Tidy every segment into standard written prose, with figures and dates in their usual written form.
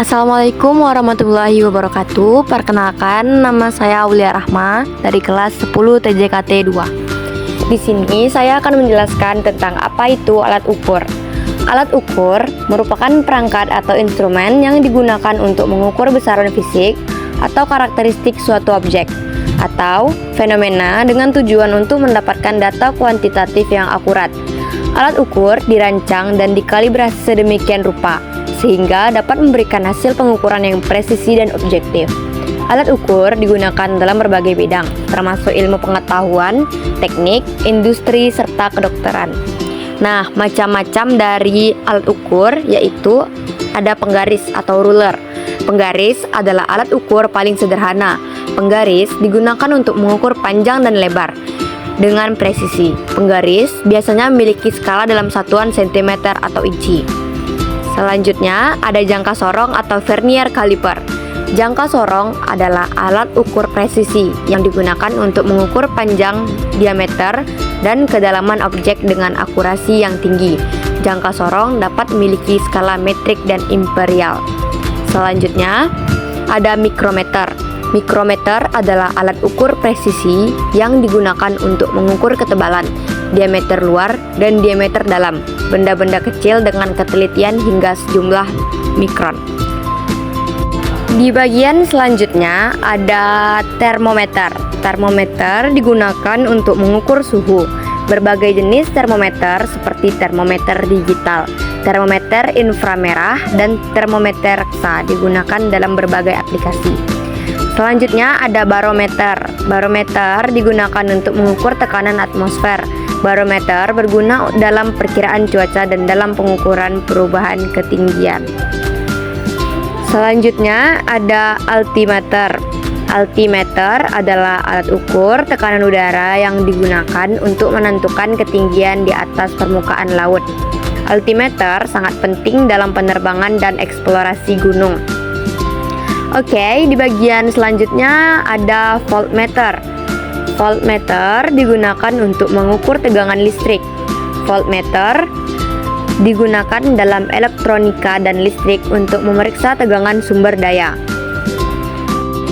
Assalamualaikum warahmatullahi wabarakatuh. Perkenalkan, nama saya Aulia Rahma dari kelas 10 TJKT 2. Di sini saya akan menjelaskan tentang apa itu alat ukur. Alat ukur merupakan perangkat atau instrumen yang digunakan untuk mengukur besaran fisik atau karakteristik suatu objek atau fenomena dengan tujuan untuk mendapatkan data kuantitatif yang akurat. Alat ukur dirancang dan dikalibrasi sedemikian rupa sehingga dapat memberikan hasil pengukuran yang presisi dan objektif. Alat ukur digunakan dalam berbagai bidang, termasuk ilmu pengetahuan, teknik, industri, serta kedokteran. Nah, macam-macam dari alat ukur yaitu ada penggaris atau ruler. Penggaris adalah alat ukur paling sederhana. Penggaris digunakan untuk mengukur panjang dan lebar dengan presisi. Penggaris biasanya memiliki skala dalam satuan cm atau inci. Selanjutnya ada jangka sorong atau vernier caliper. Jangka sorong adalah alat ukur presisi yang digunakan untuk mengukur panjang, diameter, dan kedalaman objek dengan akurasi yang tinggi. Jangka sorong dapat memiliki skala metrik dan imperial. Selanjutnya ada mikrometer. Mikrometer adalah alat ukur presisi yang digunakan untuk mengukur ketebalan, diameter luar, dan diameter dalam benda-benda kecil dengan ketelitian hingga sejumlah mikron. Di bagian selanjutnya ada termometer. Termometer digunakan untuk mengukur suhu. Berbagai jenis termometer seperti termometer digital, termometer inframerah, dan termometer reksa digunakan dalam berbagai aplikasi. Selanjutnya ada barometer. Barometer digunakan untuk mengukur tekanan atmosfer. Barometer berguna dalam perkiraan cuaca dan dalam pengukuran perubahan ketinggian. Selanjutnya ada altimeter. Altimeter adalah alat ukur tekanan udara yang digunakan untuk menentukan ketinggian di atas permukaan laut. Altimeter sangat penting dalam penerbangan dan eksplorasi gunung. Oke, di bagian selanjutnya ada voltmeter. Voltmeter digunakan untuk mengukur tegangan listrik. Voltmeter digunakan dalam elektronika dan listrik untuk memeriksa tegangan sumber daya.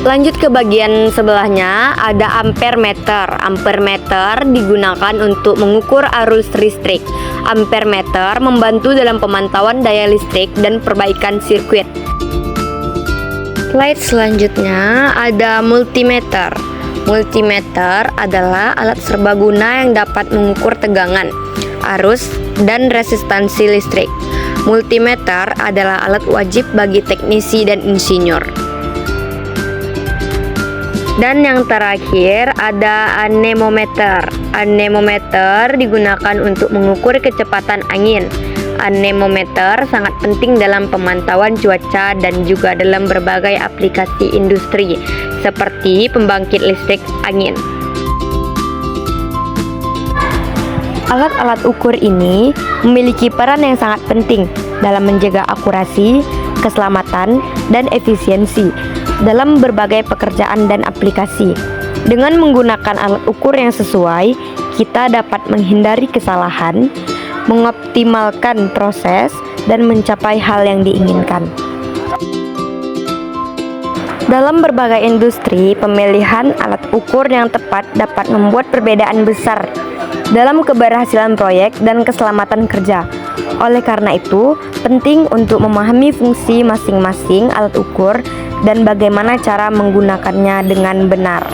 Lanjut ke bagian sebelahnya ada ampermeter. Ampermeter digunakan untuk mengukur arus listrik. Ampermeter membantu dalam pemantauan daya listrik dan perbaikan sirkuit. Slide selanjutnya ada multimeter. Multimeter adalah alat serbaguna yang dapat mengukur tegangan, arus, dan resistansi listrik. Multimeter adalah alat wajib bagi teknisi dan insinyur. Dan yang terakhir ada anemometer. Anemometer digunakan untuk mengukur kecepatan angin. Anemometer sangat penting dalam pemantauan cuaca dan juga dalam berbagai aplikasi industri seperti pembangkit listrik angin. Alat-alat ukur ini memiliki peran yang sangat penting dalam menjaga akurasi, keselamatan, dan efisiensi dalam berbagai pekerjaan dan aplikasi. Dengan menggunakan alat ukur yang sesuai, kita dapat menghindari kesalahan, mengoptimalkan proses, dan mencapai hal yang diinginkan. Dalam berbagai industri, pemilihan alat ukur yang tepat dapat membuat perbedaan besar dalam keberhasilan proyek dan keselamatan kerja. Oleh karena itu, penting untuk memahami fungsi masing-masing alat ukur dan bagaimana cara menggunakannya dengan benar.